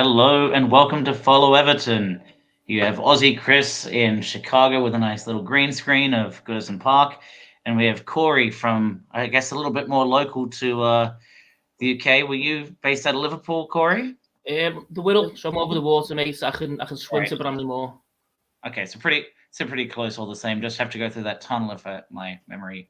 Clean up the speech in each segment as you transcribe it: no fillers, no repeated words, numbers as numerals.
Hello and welcome to Follow Everton. You have Aussie Chris in Chicago with a nice little green screen of Goodison Park, and we have Cory from, I guess, a little bit more local to the UK. Were you based out of Liverpool, Cory? The Whittle, so I'm over the water, mate. I can swim Right. to Bramley Moor. Okay, so pretty close, all the same. Just have to go through that tunnel if my memory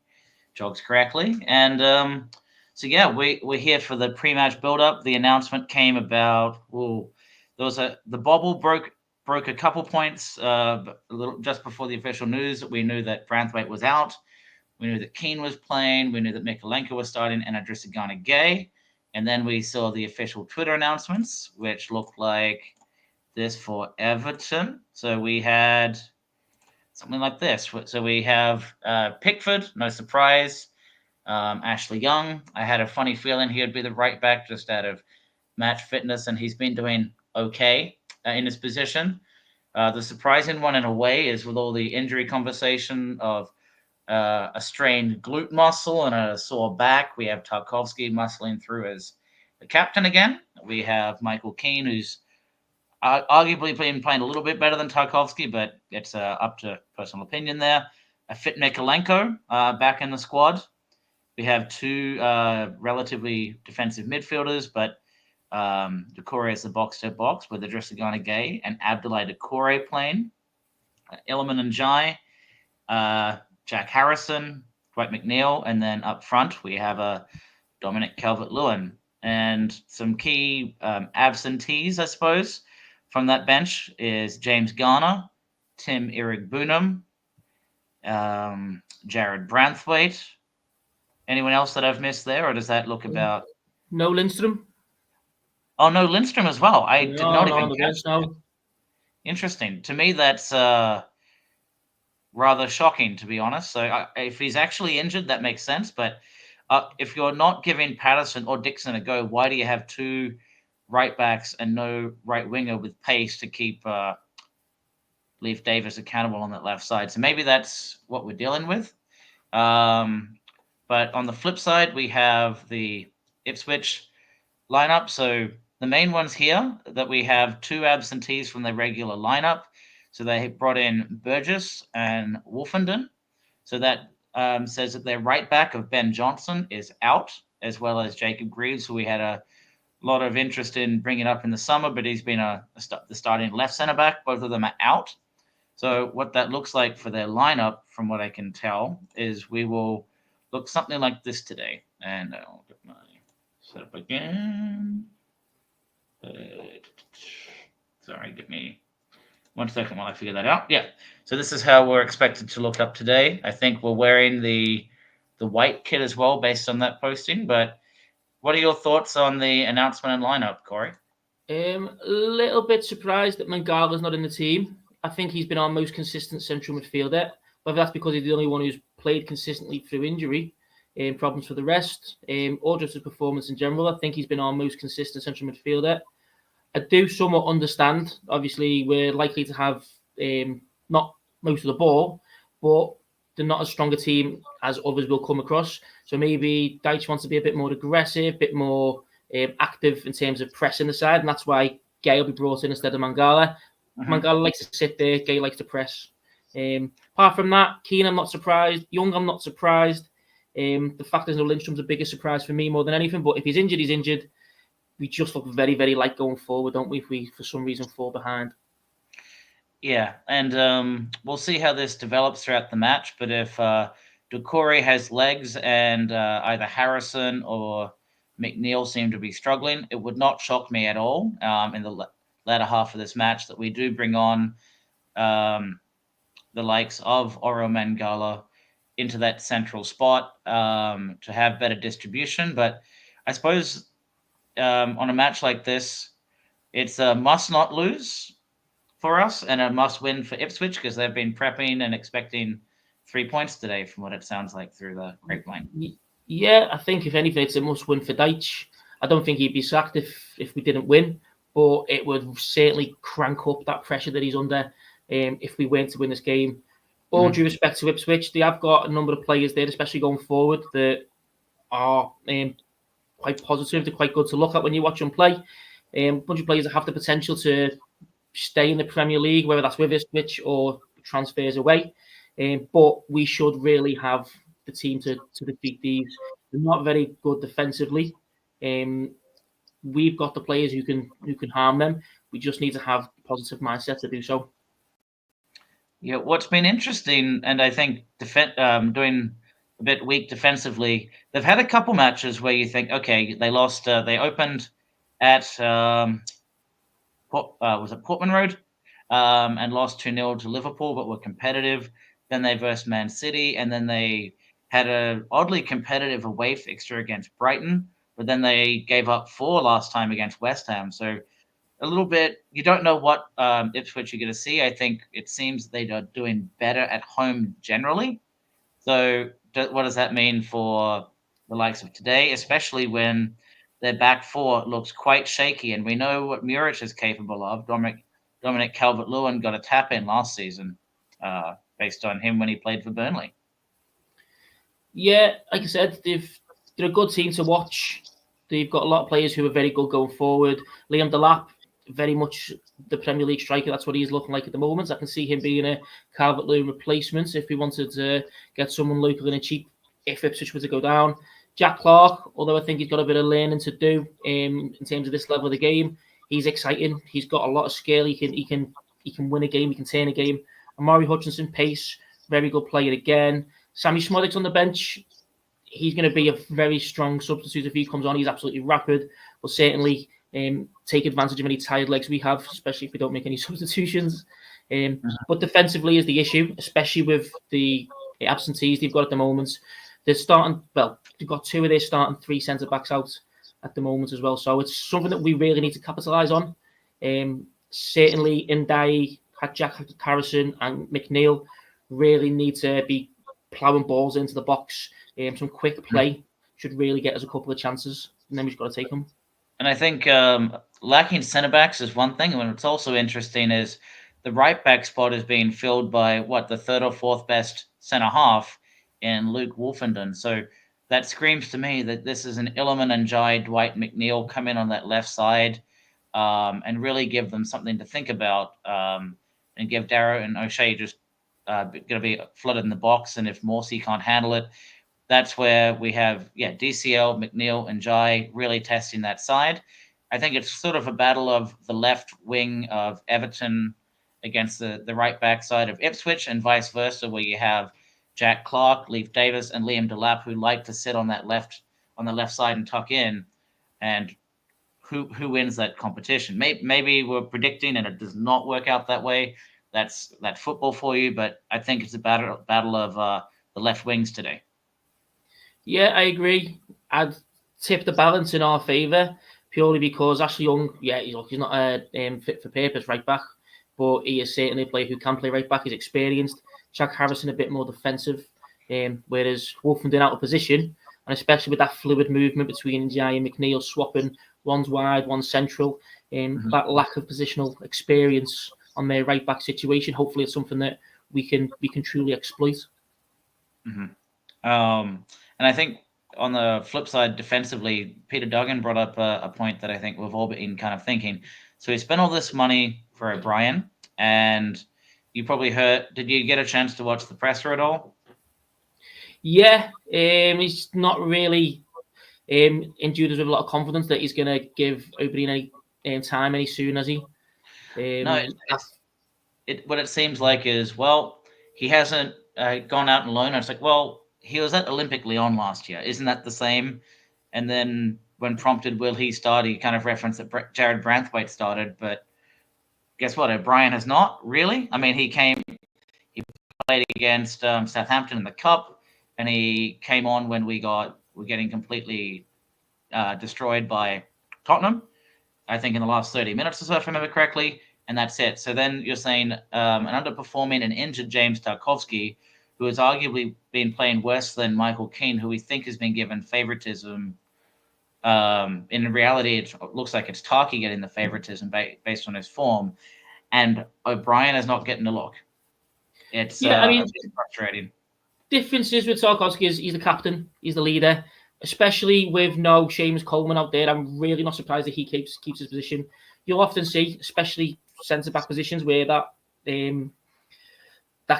jogs correctly. And so yeah, we're here for the pre-match build-up. The announcement came about. Well, the bobble broke a couple points a little just before the official news. We knew that Branthwaite was out. We knew that Keane was playing. We knew that Mykolenko was starting and Idrissa Gana Gueye. And then we saw the official Twitter announcements, which looked like this for Everton. So we had something like this. So we have Pickford, no surprise. Ashley Young, I had a funny feeling he would be the right back just out of match fitness, and he's been doing okay in his position. The surprising one in a way is with all the injury conversation of a strained glute muscle and a sore back. We have Tarkowski muscling through as the captain again. We have Michael Keane, who's arguably been playing a little bit better than Tarkowski, but it's up to personal opinion there. A fit Mykolenko back in the squad. We have two relatively defensive midfielders, but Doucouré is the box-to-box with Idrissa Gana Gueye and Abdoulaye Doucouré playing. Iliman and Jai, Jack Harrison, Dwight McNeil, and then up front we have a Dominic Calvert-Lewin. And some key absentees, I suppose, from that bench is James Garner, Tim Irigbunam, Jarrad Branthwaite. Anyone else that I've missed there, or does that look about? No Lindstrom. Oh, no Lindstrom as well. I did not even catch that. No. Interesting. To me, that's rather shocking, to be honest. So if he's actually injured, that makes sense. But if you're not giving Patterson or Dixon a go, why do you have two right backs and no right winger with pace to keep Leif Davis accountable on that left side? So maybe that's what we're dealing with. But on the flip side, we have the Ipswich lineup. So the main ones here that we have two absentees from the regular lineup. So they brought in Burgess and Wolfenden. So that says that their right back of Ben Johnson is out, as well as Jacob Greaves, who we had a lot of interest in bringing up in the summer, but he's been the starting left centre back. Both of them are out. So what that looks like for their lineup, from what I can tell, is we will look something like this today. And I'll get my setup again. Sorry, give me 1 second while I figure that out. Yeah. So this is how we're expected to look up today. I think we're wearing the white kit as well based on that posting. But what are your thoughts on the announcement and lineup, Cory? A little bit surprised that Mangala's not in the team. I think he's been our most consistent central midfielder. Whether that's because he's the only one who's played consistently through injury, problems for the rest, or just his performance in general, I think he's been our most consistent central midfielder. I do somewhat understand. Obviously, we're likely to have not most of the ball, but they're not as strong a team as others will come across. So maybe Dyche wants to be a bit more aggressive, a bit more active in terms of pressing the side, and that's why Gueye will be brought in instead of Mangala. Mangala likes to sit there, Gueye likes to press. Apart from that, Keane, I'm not surprised. Young, I'm not surprised. The fact there's no Lindstrom's a bigger surprise for me more than anything. But if he's injured, he's injured. We just look very, very light going forward, don't we? If we, for some reason, fall behind. Yeah, and we'll see how this develops throughout the match. But if Doucouré has legs and either Harrison or McNeil seem to be struggling, it would not shock me at all in the latter half of this match that we do bring on the likes of Oro Mangala into that central spot to have better distribution. But I suppose on a match like this, it's a must not lose for us and a must win for Ipswich because they've been prepping and expecting 3 points today from what it sounds like through the grapevine. Yeah, I think if anything, it's a must win for Dyche. I don't think he'd be sacked if we didn't win, but it would certainly crank up that pressure that he's under if we weren't to win this game. All due respect to Ipswich, they have got a number of players there, especially going forward, that are quite positive. They're quite good to look at when you watch them play. Bunch of players that have the potential to stay in the Premier League, whether that's with Ipswich or transfers away. But we should really have the team to defeat these. They're not very good defensively. We've got the players who can harm them. We just need to have a positive mindset to do so. Yeah, what's been interesting, and I think doing a bit weak defensively, they've had a couple matches where you think, okay, they lost. They opened at was it Portman Road, and lost 2-0 to Liverpool, but were competitive. Then they versed Man City, and then they had a oddly competitive away fixture against Brighton, but then they gave up 4 last time against West Ham. So a little bit, you don't know what Ipswich you're going to see. I think it seems they are doing better at home generally. So what does that mean for the likes of today, especially when their back four looks quite shaky, and we know what Muric is capable of. Dominic Calvert-Lewin got a tap in last season based on him when he played for Burnley. Yeah, like I said, they're a good team to watch. They've got a lot of players who are very good going forward. Liam Delap, very much the Premier League striker. That's what he's looking like at the moment. I can see him being a Calvert-Lewin replacement if we wanted to get someone local and cheap if Ipswich were to go down. Jack Clark, although I think he's got a bit of learning to do in terms of this level of the game, he's exciting. He's got a lot of skill. He can win a game. He can turn a game. Amari Hutchinson, pace, very good player again. Sammy Smodic's on the bench. He's going to be a very strong substitute if he comes on. He's absolutely rapid, but certainly take advantage of any tired legs we have, especially if we don't make any substitutions. But defensively is the issue, especially with the absentees they've got at the moment. They're starting, well, they've got 2 of their starting 3 centre-backs out at the moment as well. So it's something that we really need to capitalise on. Certainly, Ndai, Jack Harrison and McNeil really need to be ploughing balls into the box. Some quick play should really get us a couple of chances, and then we've got to take them. And I think lacking centre-backs is one thing. And what's also interesting is the right-back spot is being filled by, the 3rd or 4th best centre-half in Luke Wolfenden. So that screams to me that this is an Illiman and Jai Dwight McNeil come in on that left side and really give them something to think about and give Darrow and O'Shea just going to be flooded in the box. And if Morsey can't handle it, that's where we have, DCL, McNeil, and Jai really testing that side. I think it's sort of a battle of the left wing of Everton against the right back side of Ipswich and vice versa, where you have Jack Clark, Leif Davis, and Liam Delap, who like to sit on the left side and tuck in. And who wins that competition? Maybe we're predicting and it does not work out that way. That's football for you, but I think it's a battle of the left wings today. Yeah, I agree. I'd tip the balance in our favour purely because Ashley Young, he's not a fit for purpose right back, but he is certainly a player who can play right back. He's experienced. Jack Harrison a bit more defensive, whereas Wolfenden out of position, and especially with that fluid movement between Jai and McNeil swapping, one's wide, one's central, that lack of positional experience on their right back situation. Hopefully, it's something that we can truly exploit. And I think on the flip side, defensively, Peter Duggan brought up a point that I think we've all been kind of thinking. So he spent all this money for O'Brien, and you probably heard. Did you get a chance to watch the presser at all? Yeah, he's not really endued us with a lot of confidence that he's going to give O'Brien any time any soon, has he? No, what it seems like is, he hasn't gone out on loan. It's like, he was at Olympic Lyon last year. Isn't that the same? And then when prompted, will he start? He kind of referenced that Jarrad Branthwaite started, but guess what? O'Brien has not really. I mean, he played against Southampton in the Cup, and he came on when we're getting completely destroyed by Tottenham. I think in the last 30 minutes or so, if I remember correctly, and that's it. So then you're saying an underperforming and injured James Tarkowski, who has arguably been playing worse than Michael Keane, who we think has been given favoritism. In reality, it looks like it's Tarky getting the favoritism based on his form, and O'Brien is not getting a look. It's frustrating. Differences with Tarkowski is he's the captain, he's the leader. especially with no Seamus Coleman out there. I'm really not surprised that he keeps his position. You'll often see, especially centre-back positions, where that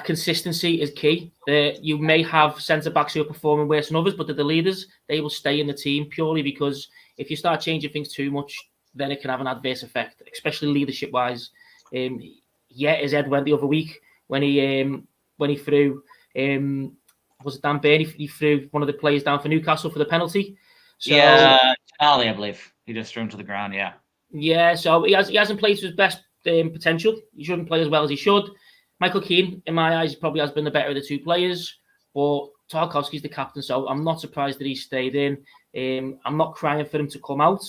consistency is key. You may have centre-backs who are performing worse than others, but they're the leaders. They will stay in the team purely because if you start changing things too much, then it can have an adverse effect, especially leadership-wise. His head went the other week when he threw was it Dan Burn? He threw one of the players down for Newcastle for the penalty. So, yeah, Charlie, I believe he just threw him to the ground. Yeah. Yeah, so he hasn't played to his best potential. He shouldn't play as well as he should. Michael Keane, in my eyes, probably has been the better of the two players, but Tarkowski's the captain, so I'm not surprised that he stayed in. I'm not crying for him to come out,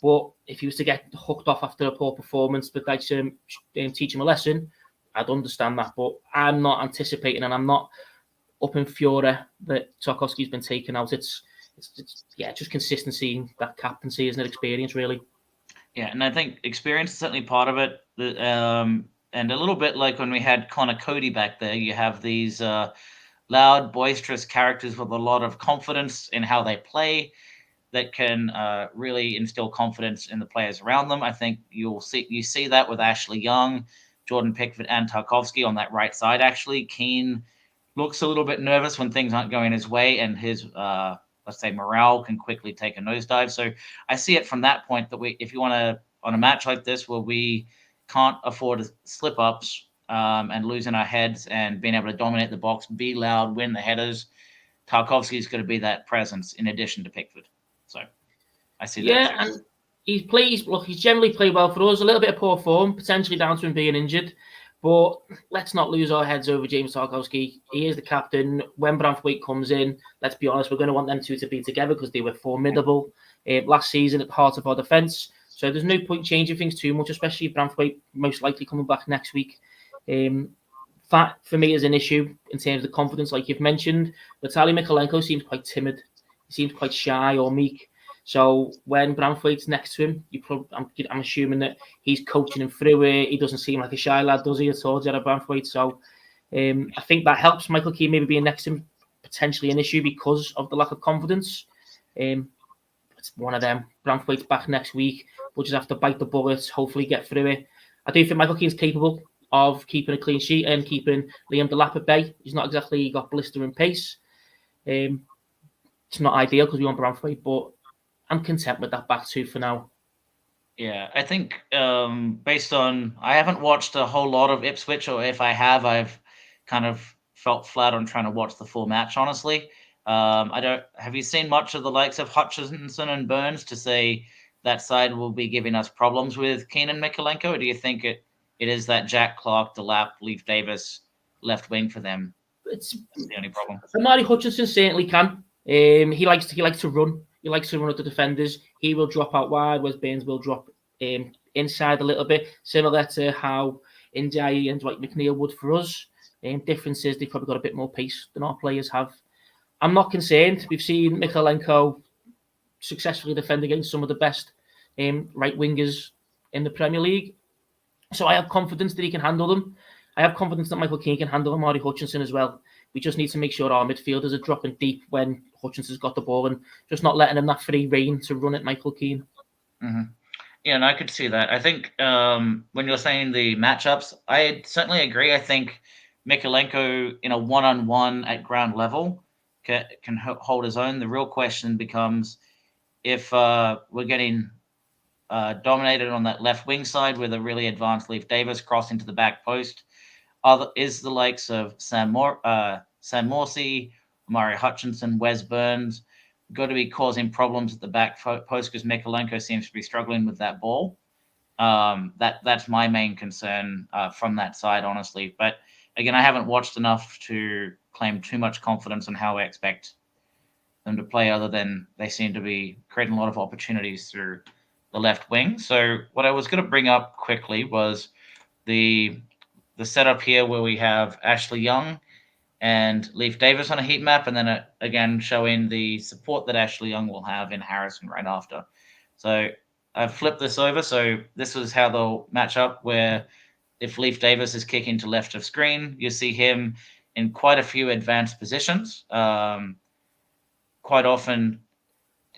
but if he was to get hooked off after a poor performance, but like teach him a lesson, I'd understand that. But I'm not anticipating, and I'm not up in fury that Tarkowski's been taken out. It's just consistency in that captaincy, isn't it? Experience, really. Yeah, and I think experience is certainly part of it. And a little bit like when we had Connor Cody back there, you have these loud, boisterous characters with a lot of confidence in how they play that can really instill confidence in the players around them. I think you see that with Ashley Young, Jordan Pickford, and Tarkowski on that right side. Actually, Keane looks a little bit nervous when things aren't going his way, and his let's say morale can quickly take a nosedive. So I see it from that point that if you want to, on a match like this where we can't afford slip ups and losing our heads and being able to dominate the box, be loud, win the headers, Tarkowski is going to be that presence in addition to Pickford. So I see that. Yeah, and he's generally played well for us. A little bit of poor form, potentially down to him being injured. But let's not lose our heads over James Tarkowski. He is the captain. When Branthwaite comes in, let's be honest, we're going to want them two to be together because they were formidable last season at the heart of our defence. So there's no point changing things too much, especially if Branthwaite most likely coming back next week. That, for me, is an issue in terms of the confidence, like you've mentioned. Vitaly Mykolenko seems quite timid. He seems quite shy or meek. So when Branthwaite's next to him, I'm assuming that he's coaching him through it. He doesn't seem like a shy lad, does he, at all, Jarrad Branthwaite? So I think that helps Michael Keane maybe being next to him, potentially an issue because of the lack of confidence. It's one of them. Branthwaite's back next week. We'll just have to bite the bullet, hopefully get through it. I do think Michael Keane's capable of keeping a clean sheet and keeping Liam Delap at bay. He's not exactly got blistering pace. It's not ideal because we want Branthwaite, but I'm content with that back two for now. Yeah, I think based on, I haven't watched a whole lot of Ipswich, or if I have, I've kind of felt flat on trying to watch the full match, honestly. Have you seen much of the likes of Hutchinson and Burns to say that side will be giving us problems with Keane and Mykolenko, or do you think it is that Jack Clark, Delap, Leif Davis left wing for them? That's the only problem. Amari Hutchinson certainly can. He likes to run. He likes to run at the defenders. He will drop out wide, whereas Burns will drop inside a little bit, similar to how Ndiaye and Dwight McNeil would for us. Difference is they've probably got a bit more pace than our players have. I'm not concerned. We've seen Mykolenko successfully defend against some of the best right wingers in the Premier League. So I have confidence that he can handle them. I have confidence that Michael Keane can handle Amari Hutchinson as well. We just need to make sure our midfielders are dropping deep when Hutchinson's got the ball and just not letting him that free rein to run at Michael Keane. Mm-hmm. Yeah, and I could see that. I think when you're saying the matchups, I certainly agree. I think Mykolenko in a one-on-one at ground level can hold his own. The real question becomes if we're getting dominated on that left wing side with a really advanced Leif Davis crossing to the back post. Is the likes of Sam Morsey, Amari Hutchinson, Wes Burns got to be causing problems at the back post because Mykolenko seems to be struggling with that ball. That's my main concern from that side, honestly. But again, I haven't watched enough to claim too much confidence on how I expect them to play, other than they seem to be creating a lot of opportunities through the left wing. So what I was going to bring up quickly was the setup here where we have Ashley Young and Leif Davis on a heat map, and then again showing the support that Ashley Young will have in Harrison right after. So I've flipped this over. So this is how they'll match up, where if Leif Davis is kicking to left of screen, you see him in quite a few advanced positions. Quite often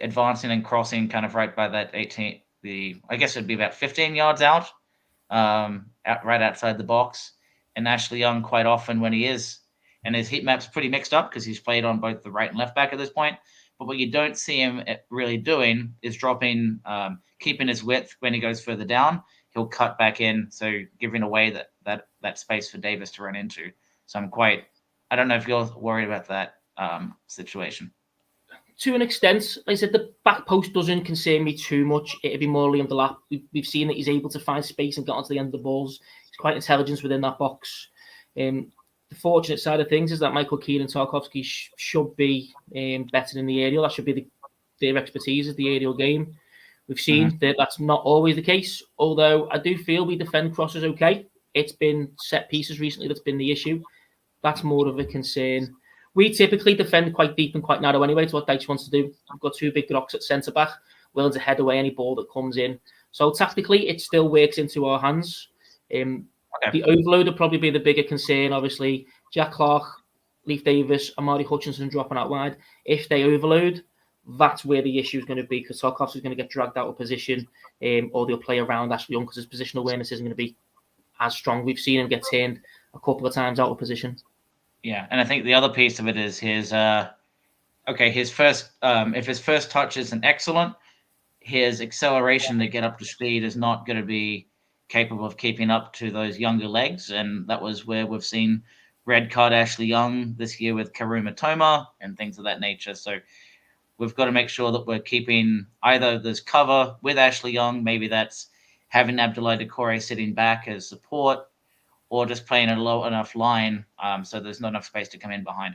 advancing and crossing kind of right by that 18, I guess it'd be about 15 yards out, right outside the box. And Ashley Young, quite often when he is, and his heat map's pretty mixed up because he's played on both the right and left back at this point. But what you don't see him really doing is dropping, keeping his width when he goes further down. He'll cut back in, so giving away that space for Davis to run into. So I don't know if you're worried about that situation. To an extent, like I said, the back post doesn't concern me too much. It'd be more Liam Delap. We've seen that he's able to find space and get onto the end of the balls. He's quite intelligent within that box. The fortunate side of things is that Michael Keane and Tarkowski should be better in the aerial. That should be their expertise is the aerial game. We've seen that that's not always the case, although I do feel we defend crosses okay. It's been set pieces recently that's been the issue. That's more of a concern. We typically defend quite deep and quite narrow anyway. It's what Dyche wants to do. We've got two big rocks at centre-back, willing to head away any ball that comes in. So tactically, it still works into our hands. The overload will probably be the bigger concern, obviously. Jack Clark, Leif Davis, Amari Hutchinson dropping out wide. If they overload, that's where the issue is going to be, because Tarkowski is going to get dragged out of position, or they'll play around Ashley Young because his positional awareness isn't going to be as strong. We've seen him get turned a couple of times out of position. Yeah, and I think the other piece of it is his first if his first touch isn't excellent, his acceleration to get up to speed is not going to be capable of keeping up to those younger legs, and that was where we've seen red card Ashley Young this year with Karuma Toma and things of that nature. So we've got to make sure that we're keeping either this cover with Ashley Young, maybe that's having Abdoulaye Doucouré sitting back as support, or just playing a low enough line so there's not enough space to come in behind.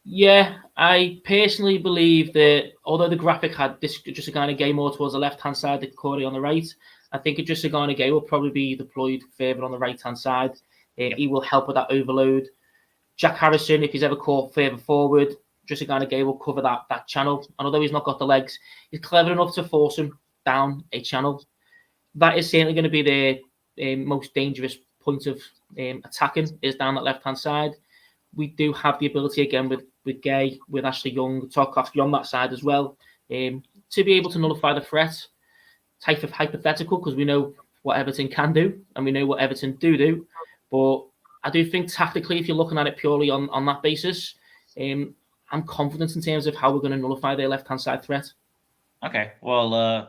Yeah, I personally believe that although the graphic had this just a kind of game more towards the left-hand side, the Cory on the right, I think just a kind of game will probably be deployed further on the right-hand side. He will help with that overload. Jack Harrison, if he's ever caught further forward, just a kind of game will cover that channel. And although he's not got the legs, he's clever enough to force him down a channel. That is certainly going to be the most dangerous point of attacking, is down that left-hand side. We do have the ability again with Gay, with Ashley Young, Tarkowski on that side as well, to be able to nullify the threat. Type of hypothetical, because we know what Everton can do and we know what Everton do. But I do think tactically, if you're looking at it purely on that basis, I'm confident in terms of how we're going to nullify their left-hand side threat. Okay, well,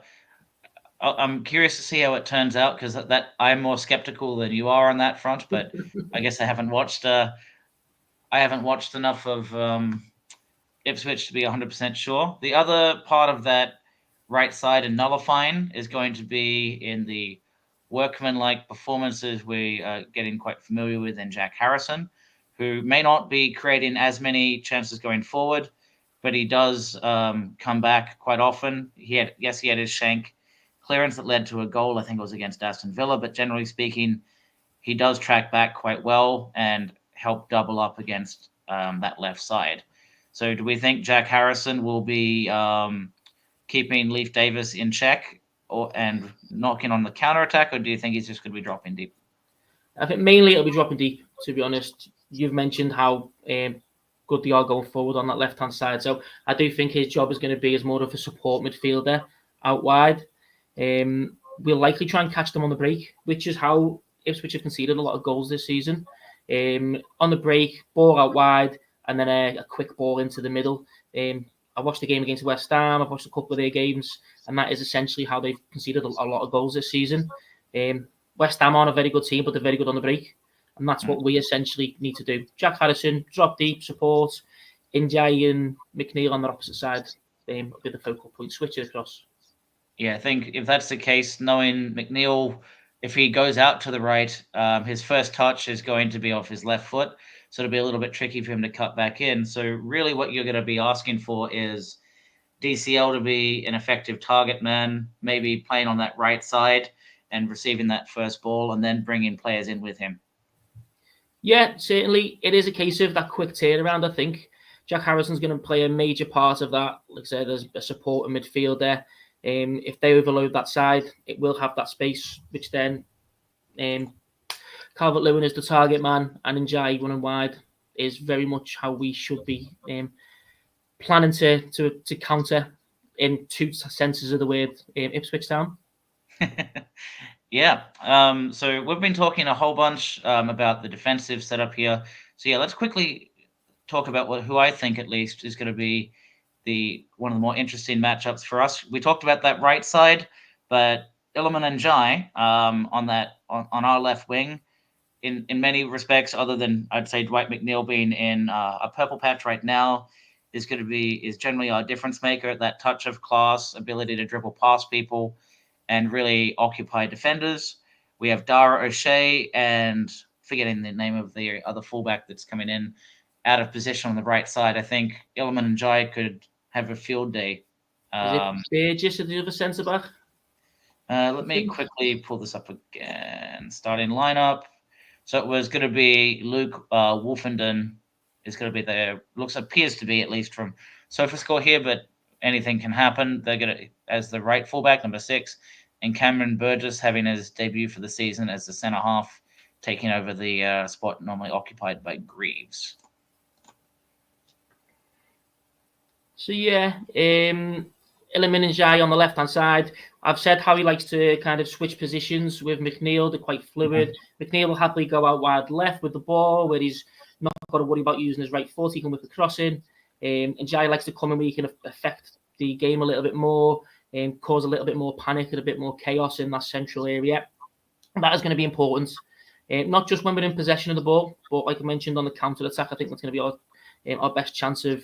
I'm curious to see how it turns out, because that I'm more skeptical than you are on that front. But I guess I haven't watched enough of Ipswich to be 100% sure. The other part of that right side and nullifying is going to be in the workman-like performances we are getting quite familiar with in Jack Harrison, who may not be creating as many chances going forward, but he does come back quite often. He had his shank clearance that led to a goal. I think it was against Aston Villa, but generally speaking, he does track back quite well and help double up against that left side. So do we think Jack Harrison will be keeping Leif Davis in check and knocking on the counter-attack, or do you think he's just going to be dropping deep? I think mainly it'll be dropping deep, to be honest. You've mentioned how good they are going forward on that left-hand side. So I do think his job is going to be as more of a support midfielder out wide. We'll likely try and catch them on the break, which is how Ipswich have conceded a lot of goals this season. On the break, ball out wide, and then a quick ball into the middle. I watched the game against West Ham. I've watched a couple of their games, and that is essentially how they've conceded a lot of goals this season. West Ham aren't a very good team, but they're very good on the break, and that's what we essentially need to do. Jack Harrison, drop deep, support. Njai and McNeil on the opposite side will be the focal point. Switch it across. Yeah, I think if that's the case, knowing McNeil, if he goes out to the right, his first touch is going to be off his left foot. So it'll be a little bit tricky for him to cut back in. So really what you're going to be asking for is DCL to be an effective target man, maybe playing on that right side and receiving that first ball, and then bringing players in with him. Yeah, certainly. It is a case of that quick turnaround, I think. Jack Harrison's going to play a major part of that. Like I said, there's a support in midfield there. If they overload that side, it will have that space, which then Calvert-Lewin is the target man, and Njai running wide is very much how we should be planning to counter in two senses of the word Ipswich Town? Yeah. So we've been talking a whole bunch about the defensive setup here. So yeah, let's quickly talk about who I think at least is going to be one of the more interesting matchups for us. We talked about that right side, but Iliman and Jai on our left wing, in many respects, other than I'd say Dwight McNeil being in a purple patch right now, is generally our difference maker. That touch of class, ability to dribble past people, and really occupy defenders. We have Dara O'Shea and forgetting the name of the other fullback that's coming in out of position on the right side. I think Iliman and Jai could have a field day. Is it Burgess at the other centre back? Let me quickly pull this up again. Starting lineup. So it was going to be Luke Wolfenden is going to be appears to be, at least from SofaScore here, but anything can happen. They're going to, as the right fullback, number 6, and Cameron Burgess having his debut for the season as the centre half, taking over the spot normally occupied by Greaves. So yeah, Iliman and Jai on the left-hand side. I've said how he likes to kind of switch positions with McNeil. They're quite fluid. Mm-hmm. McNeil will happily go out wide left with the ball, where he's not got to worry about using his right foot. He can whip the cross in. And Jai likes to come in where he can affect the game a little bit more and cause a little bit more panic and a bit more chaos in that central area. And that is going to be important. Not just when we're in possession of the ball, but like I mentioned on the counter-attack, I think that's going to be our best chance of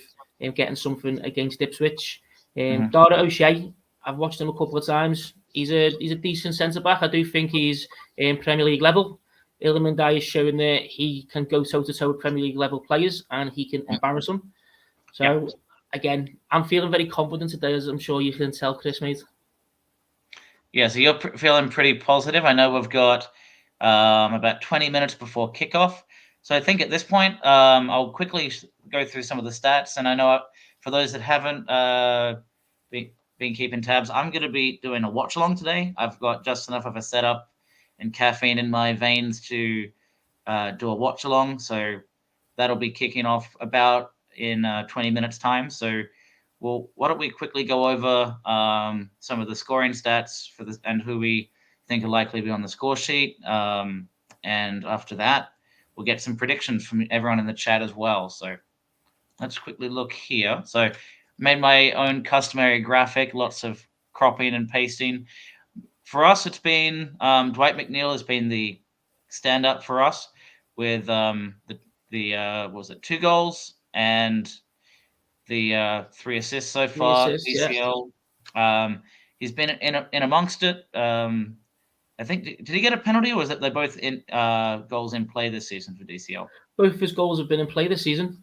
getting something against Ipswich. Dara O'Shea, I've watched him a couple of times. He's a decent centre-back. I do think he's Premier League level. Iliman Jai is showing that he can go toe-to-toe with Premier League level players and he can embarrass them. So, again, I'm feeling very confident today, as I'm sure you can tell, Chris, mate. Yeah, so you're feeling pretty positive. I know we've got about 20 minutes before kickoff. So I think at this point, I'll quickly go through some of the stats. And I know for those that haven't been keeping tabs, I'm going to be doing a watch-along today. I've got just enough of a setup and caffeine in my veins to do a watch-along. So that'll be kicking off about in 20 minutes' time. So why don't we quickly go over some of the scoring stats for this and who we think are likely to be on the score sheet. And after that, we'll get some predictions from everyone in the chat as well. So let's quickly look here. So made my own customary graphic, lots of cropping and pasting. For us, it's been Dwight McNeil has been the stand-up for us with what was it, 2 goals and the 3 assists so far. DCL. Yeah. He's been in amongst it. I think, did he get a penalty, or was it they both in goals in play this season for DCL? Both of his goals have been in play this season,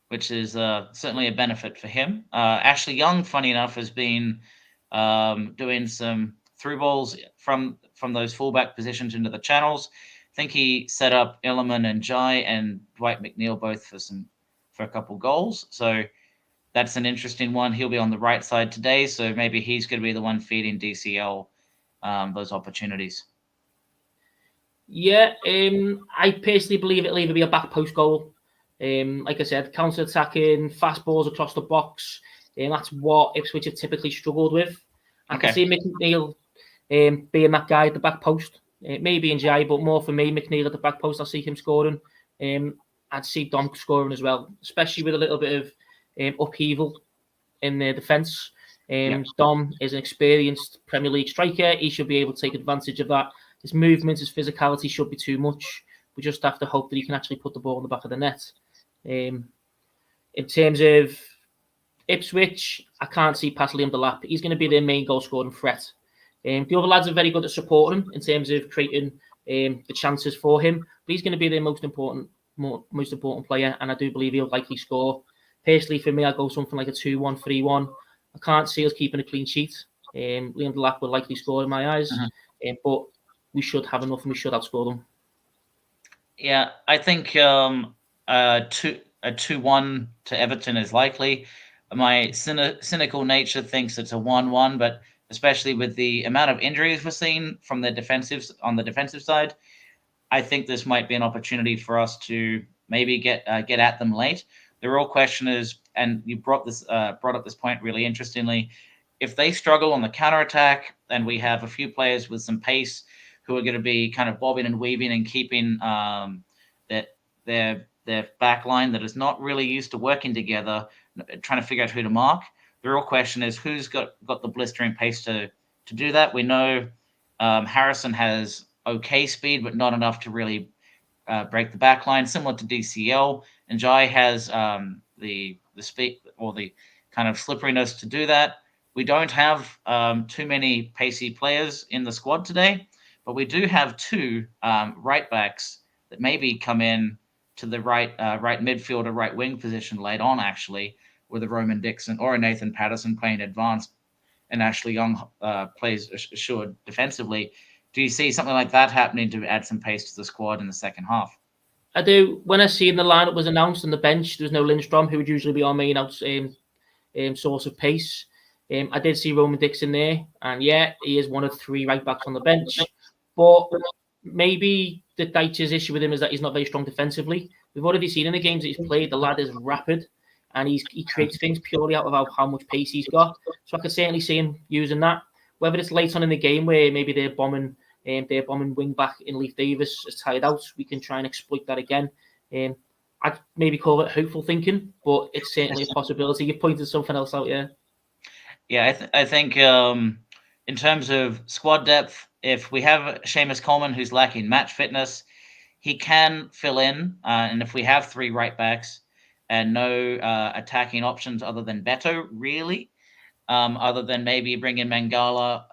which is certainly a benefit for him. Ashley Young, funny enough, has been doing some through balls from those fullback positions into the channels. I think he set up Iliman and Jai and Dwight McNeil both for a couple goals. So that's an interesting one. He'll be on the right side today, so maybe he's going to be the one feeding DCL those opportunities. Yeah, I personally believe it'll either be a back post goal. Like I said, counter-attacking, fast balls across the box. That's what Ipswich have typically struggled with. I can see McNeil being that guy at the back post. Maybe in Jai, but more for me, McNeil at the back post. I see him scoring. I'd see Dom scoring as well, especially with a little bit of upheaval in the defence. Dom is an experienced Premier League striker. He should be able to take advantage of that. His movement, his physicality should be too much. We just have to hope that he can actually put the ball in the back of the net. In terms of Ipswich, I can't see past Liam Delap. He's going to be their main goal scoring threat. The other lads are very good at supporting him in terms of creating the chances for him. But he's going to be their most important player, and I do believe he'll likely score. Personally, for me, I'll go something like a 2-1, 3-1. I can't see us keeping a clean sheet. Liam Delap will likely score in my eyes, but we should have enough and we should outscore them. Yeah, I think a 2-1 to Everton is likely. My cynical nature thinks it's a 1-1, but especially with the amount of injuries we're seeing from the on the defensive side, I think this might be an opportunity for us to maybe get at them late. the real question is, and you brought up this point really interestingly, if they struggle on the counter-attack, and we have a few players with some pace who are going to be kind of bobbing and weaving and keeping their back line that is not really used to working together, trying to figure out who to mark. The real question is who's got the blistering pace to do that. We know Harrison has okay speed, but not enough to really break the back line, similar to DCL. And Jai has the speed or the kind of slipperiness to do that. We don't have too many pacey players in the squad today, but we do have two right backs that maybe come in to the right midfield or right wing position late on, actually, with a Roman Dixon or a Nathan Patterson playing advanced and Ashley Young plays assured defensively. Do you see something like that happening to add some pace to the squad in the second half? I do. When I seen the lineup was announced on the bench, there was no Lindstrom, who would usually be our main source of pace. I did see Roman Dixon there, and yeah, he is one of three right backs on the bench. But maybe the Dyche's issue with him is that he's not very strong defensively. We've already seen in the games that he's played, the lad is rapid, and he creates things purely out of how much pace he's got. So I could certainly see him using that. Whether it's late on in the game where maybe they're bombing wing back in Leif Davis is tired out, we can try and exploit that again. I'd maybe call it hopeful thinking, but it's certainly a possibility. You pointed something else out, yeah. Yeah, I think in terms of squad depth, if we have Seamus Coleman who's lacking match fitness, he can fill in. And if we have three right backs and no attacking options other than Beto, really, other than maybe bring in Mangala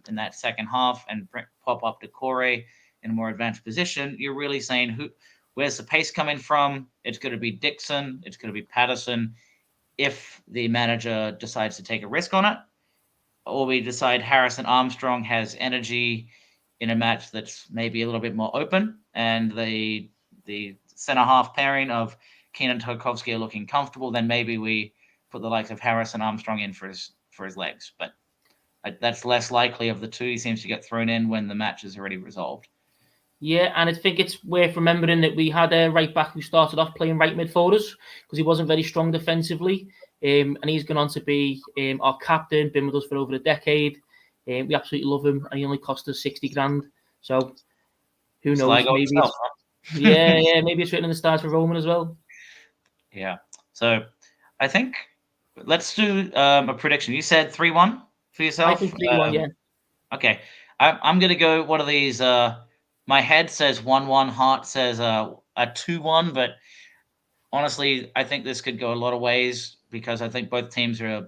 in that second half and pop up to Cory in a more advanced position, you're really saying where's the pace coming from? It's going to be Dixon. It's going to be Patterson. If the manager decides to take a risk on it, or we decide Harrison Armstrong has energy in a match that's maybe a little bit more open, and the center half pairing of Keenan Tarkovsky are looking comfortable, then maybe we put the likes of Harrison Armstrong in for his legs. But that's less likely of the two. He seems to get thrown in when the match is already resolved. Yeah, and I think it's worth remembering that we had a right back who started off playing right midfielders because he wasn't very strong defensively. And he's gone on to be our captain, been with us for over a decade. We absolutely love him, and he only cost us 60 grand. So who knows? Maybe himself, huh? Maybe it's written in the stars for Roman as well. Yeah. So I think let's do a prediction. You said 3-1 for yourself? I think 3-1, yeah. Okay. I'm going to go one of these. My head says 1-1, heart says a 2-1, but honestly, I think this could go a lot of ways because I think both teams are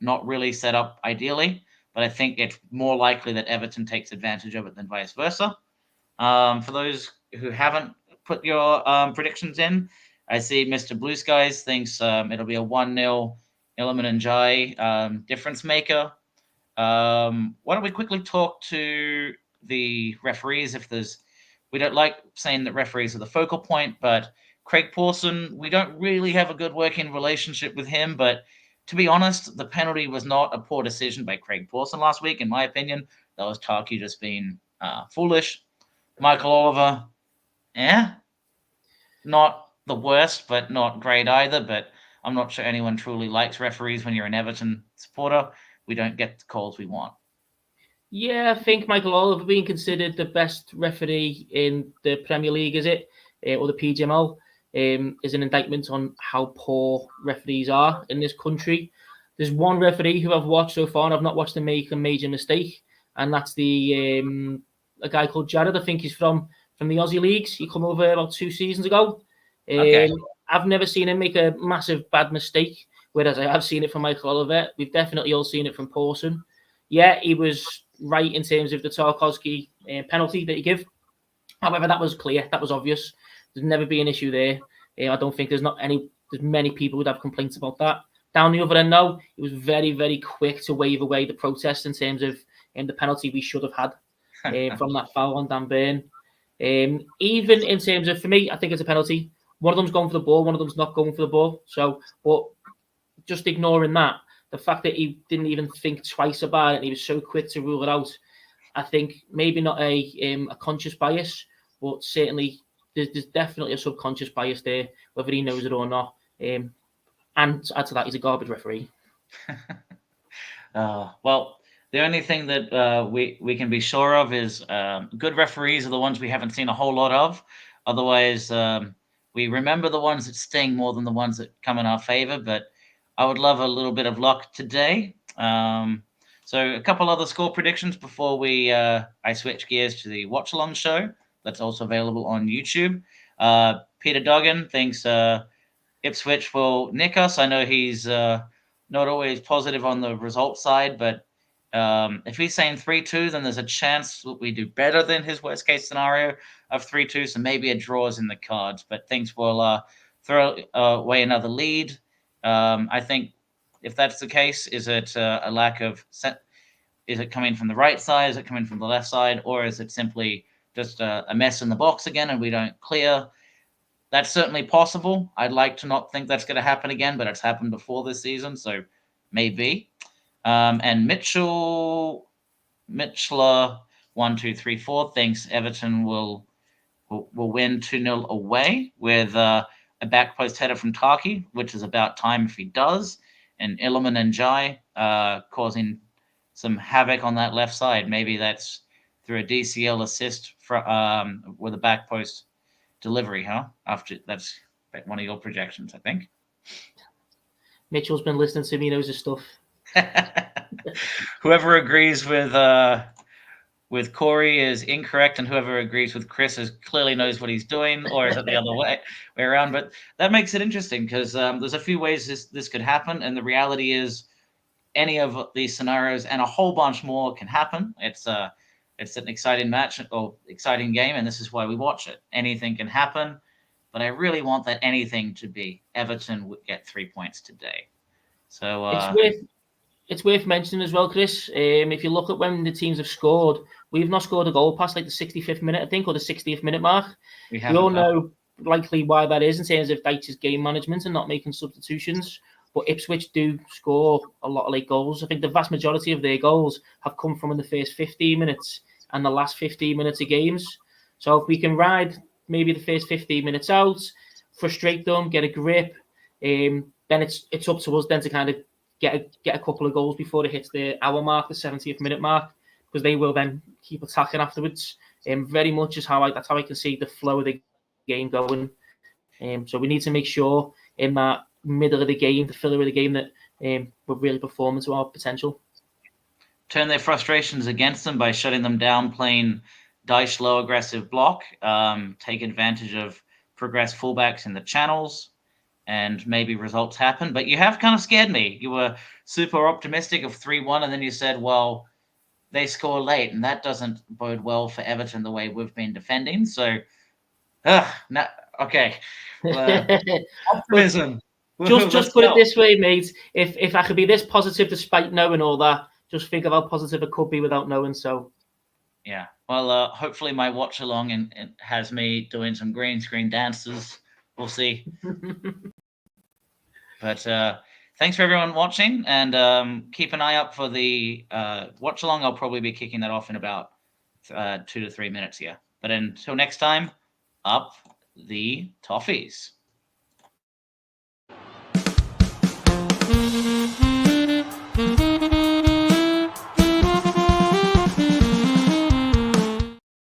not really set up ideally, but I think it's more likely that Everton takes advantage of it than vice versa. For those who haven't put your predictions in, I see Mr. Blue Skies thinks it'll be a 1-0 Illiman and Jai difference maker. Why don't we quickly talk to the referees? We don't like saying that referees are the focal point, but Craig Pawson, we don't really have a good working relationship with him, but to be honest, the penalty was not a poor decision by Craig Pawson last week, in my opinion. That was Tarky just being foolish. Michael Oliver, not the worst, but not great either, but I'm not sure anyone truly likes referees when you're an Everton supporter. We don't get the calls we want. Yeah, I think Michael Oliver being considered the best referee in the Premier League, is it? Or the PGML, is an indictment on how poor referees are in this country. There's one referee who I've watched so far, and I've not watched him make a major mistake, and that's a guy called Jarrad. I think he's from the Aussie leagues. He came over about 2 seasons ago. Okay. I've never seen him make a massive bad mistake, whereas I have seen it from Michael Oliver. We've definitely all seen it from Pawson. Yeah, he was right in terms of the Tarkovsky penalty that he gave. However, that was clear. That was obvious. There's never be an issue there. I don't think there's many people who'd have complaints about that. Down the other end, though, he was very, very quick to wave away the protest in terms of the penalty we should have had from that foul on Dan Burn. Even in terms of, for me, I think it's a penalty. One of them's going for the ball, one of them's not going for the ball. So, but just ignoring that, the fact that he didn't even think twice about it and he was so quick to rule it out, I think maybe not a conscious bias, but certainly there's definitely a subconscious bias there, whether he knows it or not. And add to that, he's a garbage referee. Well, the only thing that we can be sure of is good referees are the ones we haven't seen a whole lot of. Otherwise, we remember the ones that sting more than the ones that come in our favor. But I would love a little bit of luck today. So a couple other score predictions before I switch gears to the watch along show. That's also available on YouTube. Peter Duggan thinks Ipswich will nick us. I know he's not always positive on the result side, but if he's saying 3-2, then there's a chance that we do better than his worst case scenario of 3-2. So maybe a draw is in the cards, but things will throw away another lead. I think if that's the case, is it a lack of set? Is it coming from the right side? Is it coming from the left side? Or is it simply just a mess in the box again and we don't clear? That's certainly possible. I'd like to not think that's going to happen again, but it's happened before this season, so maybe. And Mitchell, Mitchler 1, 2, 3, 4 thinks Everton will win 2-0 away with a back post header from Toffee, which is about time if he does. And Illiman and Jai causing some havoc on that left side. Maybe that's through a DCL assist with a back post delivery, huh? After that's one of your projections, I think. Mitchell's been listening to me, knows his stuff. Whoever agrees with Cory is incorrect, and whoever agrees with Chris clearly knows what he's doing, or is it the other way around? But that makes it interesting because there's a few ways this could happen, and the reality is any of these scenarios and a whole bunch more can happen. It's an exciting match or exciting game, and this is why we watch it. Anything can happen, but I really want that anything to be Everton would get 3 points today. So it's worth mentioning as well, Chris. If you look at when the teams have scored, we've not scored a goal past like the 65th minute, I think, or the 60th minute mark. We all know likely why that is in terms of Dyche's game management and not making substitutions. But Ipswich do score a lot of late goals. I think the vast majority of their goals have come from in the first 15 minutes and the last 15 minutes of games. So if we can ride maybe the first 15 minutes out, frustrate them, get a grip, then it's up to us then to kind of get a couple of goals before it hits the hour mark, the 70th minute mark, because they will then keep attacking afterwards. Very much is that's how I can see the flow of the game going. So we need to make sure in that middle of the game, the filler of the game, that we're really performing to our potential. Turn their frustrations against them by shutting them down, playing Dyche low aggressive block, take advantage of progressed fullbacks in the channels, and maybe results happen. But you have kind of scared me. You were super optimistic of 3-1, and then you said, well, they score late, and that doesn't bode well for Everton the way we've been defending. So, no, okay. Optimism. Just put it this way, mate. If I could be this positive despite knowing all that, just think of how positive it could be without knowing. So, yeah. Well, hopefully my watch along and has me doing some green screen dances. We'll see. But thanks for everyone watching, and keep an eye up for the watch along. I'll probably be kicking that off in about 2 to 3 minutes here. But until next time, up the Toffees.